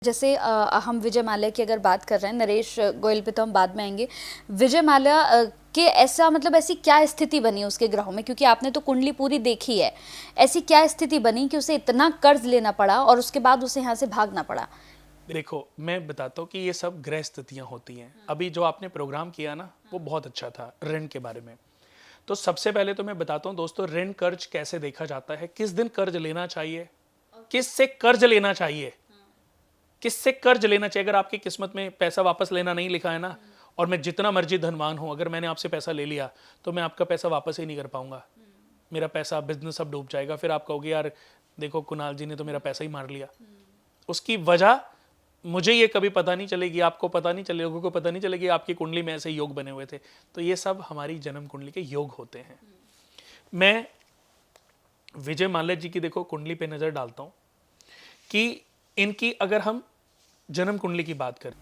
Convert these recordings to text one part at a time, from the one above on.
जैसे हम विजय माल्या की अगर बात कर रहे हैं, नरेश गोयल पे तो हम बाद में आएंगे। विजय माल्या के ऐसा मतलब ऐसी क्या स्थिति बनी उसके ग्रहों में, क्योंकि आपने तो कुंडली पूरी देखी है, ऐसी क्या स्थिति बनी कि उसे इतना कर्ज लेना पड़ा और उसके बाद उसे यहाँ से भागना पड़ा? देखो, मैं बताता हूँ कि ये सब ग्रह स्थितियाँ होती हैं। अभी जो आपने प्रोग्राम किया ना, वो बहुत अच्छा था ऋण के बारे में। तो सबसे पहले तो मैं बताता हूँ दोस्तों, ऋण कर्ज कैसे देखा जाता है, किस दिन कर्ज लेना चाहिए, किससे कर्ज लेना चाहिए, किससे कर्ज लेना चाहिए। अगर आपकी किस्मत में पैसा वापस लेना नहीं लिखा है ना, और मैं जितना मर्जी धनवान हूं, अगर मैंने आपसे पैसा ले लिया तो मैं आपका पैसा वापस ही नहीं कर पाऊंगा। मेरा पैसा, बिजनेस सब डूब जाएगा। फिर आप कहोगे यार देखो कुणाल जी ने तो मेरा पैसा ही मार लिया। उसकी वजह मुझे ये कभी पता नहीं चलेगी, आपको पता नहीं चलेगा, लोगों को पता नहीं चलेगी आपकी कुंडली में ऐसे योग बने हुए थे। तो ये सब हमारी जन्म कुंडली के योग होते हैं। मैं विजय माल्या जी की देखो कुंडली पे नजर डालता हूं कि इनकी अगर हम जन्म कुंडली की बात करें,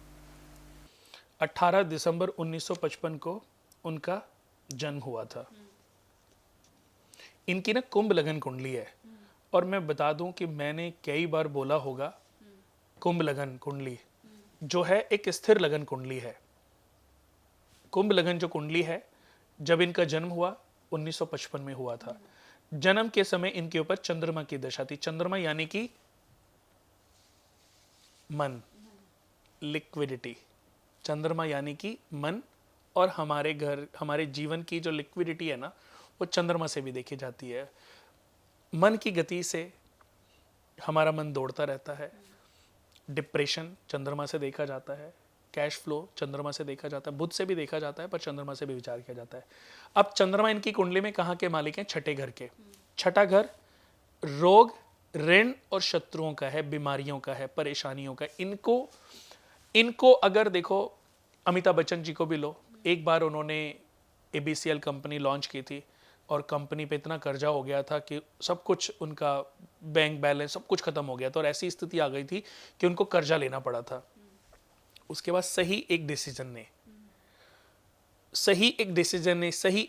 18 दिसंबर 1955 को उनका जन्म हुआ था। इनकी ना कुंभ लगन कुंडली है। और मैं बता दूं कि मैंने कई बार बोला होगा, कुंभ लगन कुंडली जो है एक स्थिर लगन कुंडली है। कुंभ लगन जो कुंडली है, जब इनका जन्म हुआ 1955 में हुआ था। जन्म के समय इनके ऊपर चंद्रमा की दशा थी। चंद्रमा यानी कि मन, लिक्विडिटी। चंद्रमा यानी कि मन, और हमारे घर, हमारे जीवन की जो लिक्विडिटी है ना, वो चंद्रमा से भी देखी जाती है। मन की गति से हमारा मन दौड़ता रहता है। डिप्रेशन चंद्रमा से देखा जाता है। कैश फ्लो चंद्रमा से देखा जाता है। बुध से भी देखा जाता है, पर चंद्रमा से भी विचार किया जाता है। अब चंद्रमा इनकी कुंडली में कहाँ के मालिक हैं? छठे घर के। छठा घर रोग, ऋण और शत्रुओं का है, बीमारियों का है, परेशानियों का। इनको अगर देखो, अमिताभ बच्चन जी को भी लो, एक बार उन्होंने एबीसीएल कंपनी लॉन्च की थी और कंपनी पे इतना कर्जा हो गया था कि सब कुछ, उनका बैंक बैलेंस सब कुछ खत्म हो गया था और ऐसी स्थिति आ गई थी कि उनको कर्जा लेना पड़ा था। उसके बाद सही एक डिसीजन ने, सही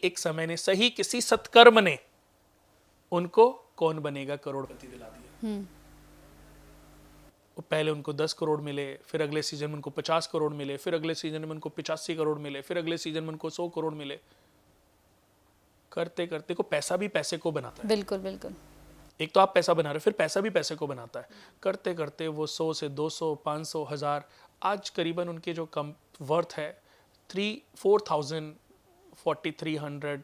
एक समय ने, सही किसी सत्कर्म ने उनको कौन बनेगा करोड़पति दिला दिया। पहले उनको 10 करोड़ मिले, फिर अगले सीजन में उनको 50 करोड़ मिले, फिर अगले सीजन में उनको 85 करोड़ मिले, फिर अगले सीजन में उनको 100 करोड़ मिले। करते करते को पैसा भी पैसे को बनाता है। बिल्कुल बिल्कुल। एक तो आप पैसा बना रहे हो, फिर पैसा भी पैसे को बनाता है। करते करते वो 100 से 200, 500, 1000, आज करीबन उनके जो कम वर्थ है 4300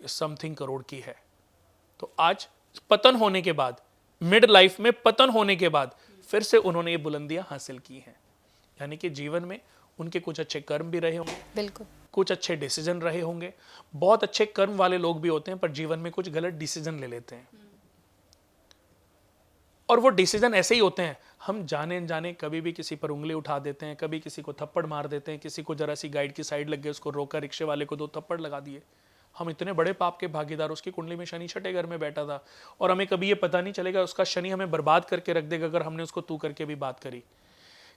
समथिंग करोड़ की है। तो आज पतन होने के बाद, मिड लाइफ में पतन होने के बाद फिर से उन्होंने ये बुलंदियां हासिल की हैं। यानी कि जीवन में उनके कुछ अच्छे कर्म भी रहे होंगे, बिल्कुल। कुछ अच्छे डिसीजन रहे होंगे। बहुत अच्छे कर्म वाले लोग भी होते हैं पर जीवन में कुछ गलत डिसीजन ले लेते हैं। और वो डिसीजन ऐसे ही होते हैं, हम जाने अनजाने कभी भी किसी पर उंगली उठा देते हैं, कभी किसी को थप्पड़ मार देते हैं, किसी को जरा सी गाइड की साइड लग गई, उसको रोका, रिक्शे वाले को 2 थप्पड़ लगा दिए। हम इतने बड़े पाप के भागीदार। उसकी कुंडली में शनि छठे घर में बैठा था और हमें कभी ये पता नहीं चलेगा, उसका शनि हमें बर्बाद करके रख देगा अगर हमने उसको तू करके भी बात करी।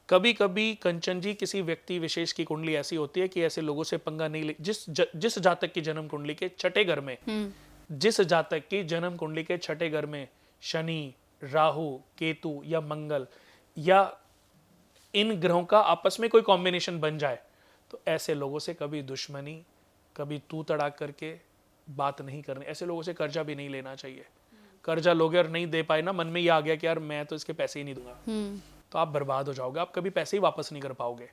कभी कभी कंचन जी, किसी व्यक्ति विशेष की कुंडली ऐसी होती है कि ऐसे लोगों से पंगा नहीं ले। जिस जातक की जन्म कुंडली के छठे घर में, जिस जातक की जन्म कुंडली के छठे घर में शनि, राहु, केतु या मंगल या इन ग्रहों का आपस में कोई कॉम्बिनेशन बन जाए, तो ऐसे लोगों से कभी दुश्मनी, कभी तू तड़ाक करके बात नहीं करनी। ऐसे लोगों से कर्जा भी नहीं लेना चाहिए। कर्जा लोगे और नहीं दे पाए ना, मन में ये आ गया कि यार मैं तो इसके पैसे ही नहीं दूंगा, तो आप बर्बाद हो जाओगे। आप कभी पैसे ही वापस नहीं कर पाओगे।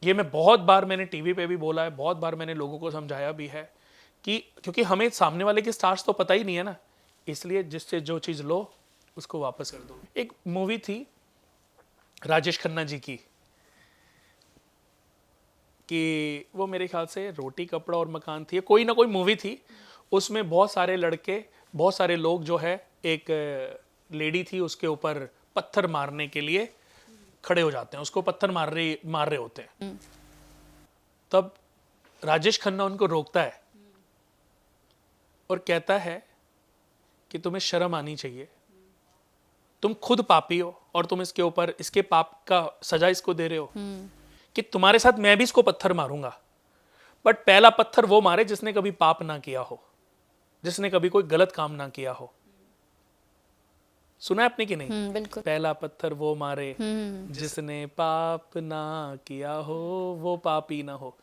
ये मैं बहुत बार, मैंने टीवी पे भी बोला है, बहुत बार मैंने लोगों को समझाया भी है कि क्योंकि हमें सामने वाले की स्टार्स तो पता ही नहीं है ना, इसलिए जिससे जो चीज लो उसको वापस कर दो। एक मूवी थी राजेश खन्ना जी की, कि वो मेरे ख्याल से रोटी कपड़ा और मकान थी, कोई ना कोई मूवी थी। उसमें बहुत सारे लड़के, बहुत सारे लोग जो है, एक लेडी थी, उसके ऊपर पत्थर मारने के लिए खड़े हो जाते हैं, उसको पत्थर मार रहे होते हैं। तब राजेश खन्ना उनको रोकता है और कहता है कि तुम्हें शर्म आनी चाहिए, तुम खुद पापी हो और तुम इसके ऊपर, इसके पाप का सजा इसको दे रहे हो। कि तुम्हारे साथ मैं भी इसको पत्थर मारूंगा, बट पहला पत्थर वो मारे जिसने कभी पाप ना किया हो, जिसने कभी कोई गलत काम ना किया हो। सुना है आपने कि नहीं? बिल्कुल। पहला पत्थर वो मारे जिसने पाप ना किया हो, वो पापी ना हो।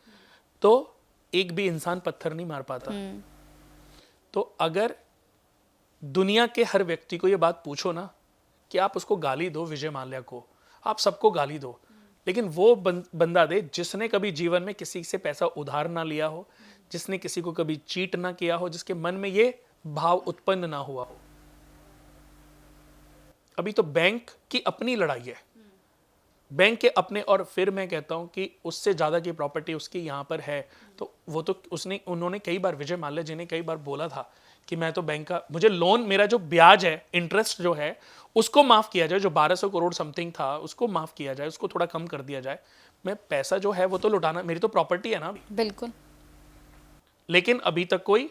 तो एक भी इंसान पत्थर नहीं मार पाता। तो अगर दुनिया के हर व्यक्ति को ये बात पूछो ना कि आप उसको गाली दो, विजय माल्या को, आप सबको गाली दो, लेकिन वो बंदा दे जिसने कभी जीवन में किसी से पैसा उधार ना लिया हो, जिसने किसी को कभी चीट ना किया हो, जिसके मन में ये भाव उत्पन्न ना हुआ हो। अभी तो बैंक की अपनी लड़ाई है, बैंक के अपने, और फिर मैं कहता हूं कि उससे ज्यादा की प्रॉपर्टी उसकी यहां पर है। तो वो तो उन्होंने कई बार, विजय माल्या जी ने कई बार बोला था कि मैं तो बैंक का, मुझे लोन, मेरा जो ब्याज है, इंटरेस्ट जो है, उसको माफ किया जाए, जो 1200 करोड़ समथिंग था उसको माफ किया जाए, उसको थोड़ा कम कर दिया जाए। मैं पैसा जो है वो तो लौटाना, मेरी तो प्रॉपर्टी है ना अभी। बिल्कुल। लेकिन अभी तक कोई,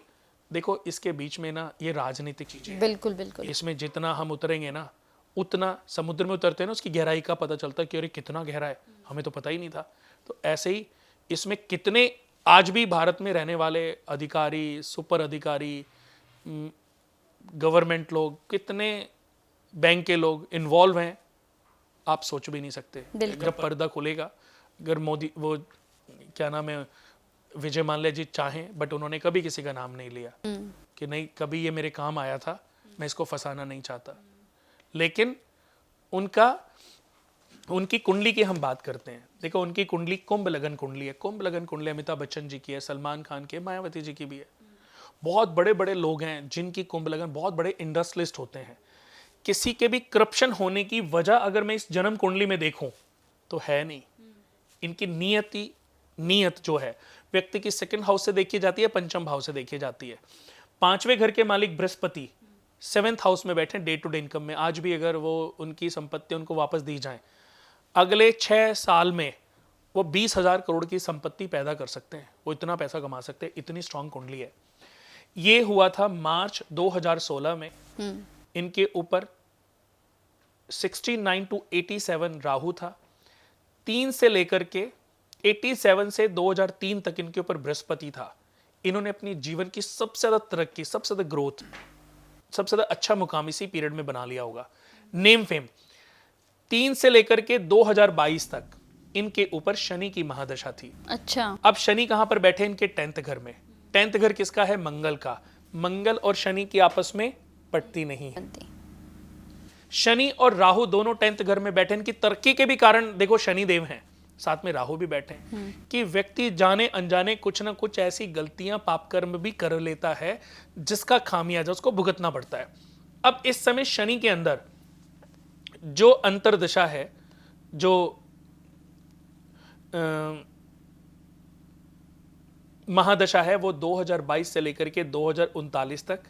देखो इसके बीच में ना ये राजनीतिक चीजें, बिल्कुल बिल्कुल। इसमें जितना हम उतरेंगे ना, उतना समुद्र में उतरते हैं ना उसकी गहराई का पता चलता है कि अरे कितना गहरा है, हमें तो पता ही नहीं था। तो ऐसे ही इसमें कितने आज भी भारत में रहने वाले अधिकारी, सुपर अधिकारी, गवर्नमेंट लोग, कितने बैंक के लोग इन्वॉल्व हैं, आप सोच भी नहीं सकते। जब पर्दा खुलेगा, अगर मोदी, वो क्या नाम है, विजय माल्या जी चाहें, बट उन्होंने कभी किसी का नाम नहीं लिया कि नहीं कभी ये मेरे काम आया था, मैं इसको फंसाना नहीं चाहता। लेकिन उनकी कुंडली की हम बात करते हैं, देखो उनकी कुंडली कुंभ लगन कुंडली है। कुंभ लगन कुंडली अमिताभ बच्चन जी की है, सलमान खान की है, मायावती जी की भी है। बहुत बड़े बड़े लोग हैं जिनकी कुंभ लगन, बहुत बड़े इंडस्ट्रियलिस्ट होते हैं। किसी के भी करप्शन होने की वजह अगर मैं इस जन्म कुंडली में देखूं तो है नहीं। इनकी नीयत जो है व्यक्ति की सेकंड हाउस से देखी जाती है, पंचम भाव से देखी जाती है। 5वें घर के मालिक बृहस्पति 7th हाउस में बैठे डे टू डे इनकम में। आज भी अगर वो उनकी संपत्ति उनको वापस दी जाए, अगले 6 साल में वो 20,000 करोड़ की संपत्ति पैदा कर सकते हैं, वो इतना पैसा कमा सकते हैं, इतनी स्ट्रांग कुंडली है। ये हुआ था मार्च 2016 में। इनके ऊपर 69 to 87 राहु था। 3 से लेकर के 87 से 2003 तक इनके ऊपर बृहस्पति था। इन्होंने अपनी जीवन की सबसे ज्यादा तरक्की, सबसे ज्यादा ग्रोथ, सबसे ज्यादा अच्छा मुकाम इसी पीरियड में बना लिया होगा, नेम फेम। 3 से लेकर के 2022 तक इनके ऊपर शनि की महादशा थी। अच्छा। अब शनि कहां पर बैठे? इनके 10th घर में। 10th घर किसका है? मंगल का। मंगल और शनि की आपस में पटती नहीं है। शनि और राहु दोनों 10th घर में बैठे। इनकी तरक्की के भी कारण देखो, शनि देव हैं, साथ में राहु भी बैठे हैं, कि व्यक्ति जाने अनजाने कुछ ना कुछ ऐसी गलतियां, पाप कर्म भी कर लेता है जिसका खामियाजा उसको भुगतना पड़ता है। अब इस समय शनि के अंदर जो अंतर्दशा है, जो महादशा है, वो 2022 से लेकर के 2039 तक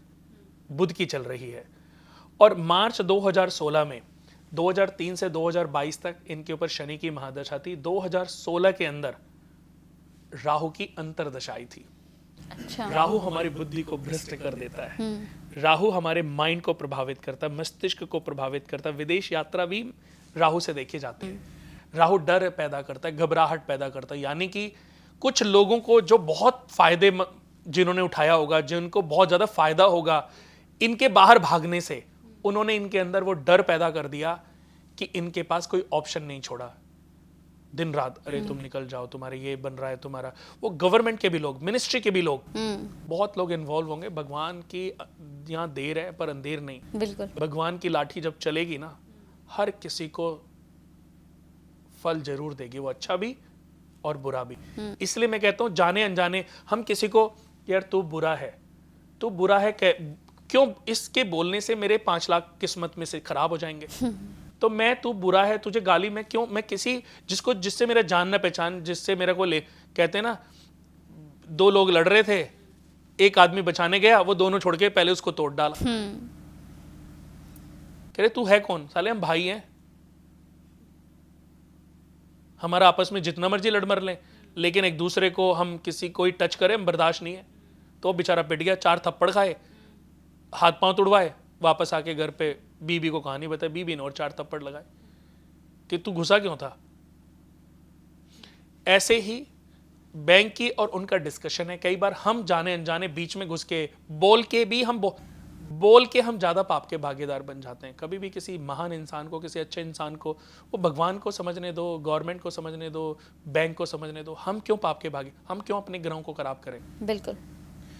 बुध की चल रही है। और मार्च 2016 में 2003 से 2022 तक इनके ऊपर शनि की महादशा थी। 2016 के अंदर राहु की अंतर्दशा आई थी। अच्छा। राहु हमारी बुद्धि को भ्रष्ट कर देता है। राहु हमारे माइंड को प्रभावित करता है, मस्तिष्क को प्रभावित करता है। विदेश यात्रा भी राहु से देखी जाती है। राहु डर पैदा करता है, घबराहट पैदा करता है। यानी कि कुछ लोगों को जो बहुत फायदे, जिन्होंने उठाया होगा, जिनको बहुत ज्यादा फायदा होगा इनके बाहर भागने से, उन्होंने इनके अंदर वो डर पैदा कर दिया कि इनके पास कोई ऑप्शन नहीं छोड़ा। दिन रात अरे तुम निकल जाओ, तुम्हारे ये बन रहा है, तुम्हारा वो। गवर्नमेंट के भी लोग, मिनिस्ट्री के भी लोग, बहुत लोग इन्वॉल्व होंगे। भगवान की यहाँ देर है पर अंधेर नहीं। बिल्कुल। भगवान की लाठी जब चलेगी ना, हर किसी को फल जरूर देगी, वो अच्छा भी और बुरा भी। इसलिए मैं कहता हूं, जाने अनजाने हम किसी को, यार तू बुरा है, तू बुरा है, क्यों इसके बोलने से मेरे 5 लाख किस्मत में से खराब हो जाएंगे? तो मैं, तू बुरा है, तुझे गाली, मैं क्यों, मैं किसी जिससे मेरा जान ना पहचान, जिससे मेरा को ले, कहते हैं ना 2 लोग लड़ रहे थे, एक आदमी बचाने गया, वो दोनों छोड़ के पहले उसको तोड़ डाला। कह रहे तू है कौन? साले हम भाई हैं, हमारा आपस में जितना मर्जी लड़ मर लें, लेकिन एक दूसरे को हम किसी कोई टच करें हम बर्दाश्त नहीं है। तो बेचारा पिट गया, 4 थप्पड़ खाए, हाथ पांव तुड़वाए, वापस आके घर पे बीबी को कहानी बताई, बीबी ने और 4 थप्पड़ लगाए कि तू घुसा क्यों था। ऐसे ही बैंक की और उनका डिस्कशन है। कई बार हम जाने अनजाने बीच में घुस के बोल के भी हम बोल के हम ज़्यादा पाप के भागीदार बन जाते हैं। कभी भी किसी महान इंसान को, किसी अच्छे इंसान को, वो भगवान को समझने दो, गवर्नमेंट को समझने दो, बैंक को समझने दो। हम क्यों पाप के भागी, हम क्यों अपने ग्रहों को खराब करें? बिल्कुल।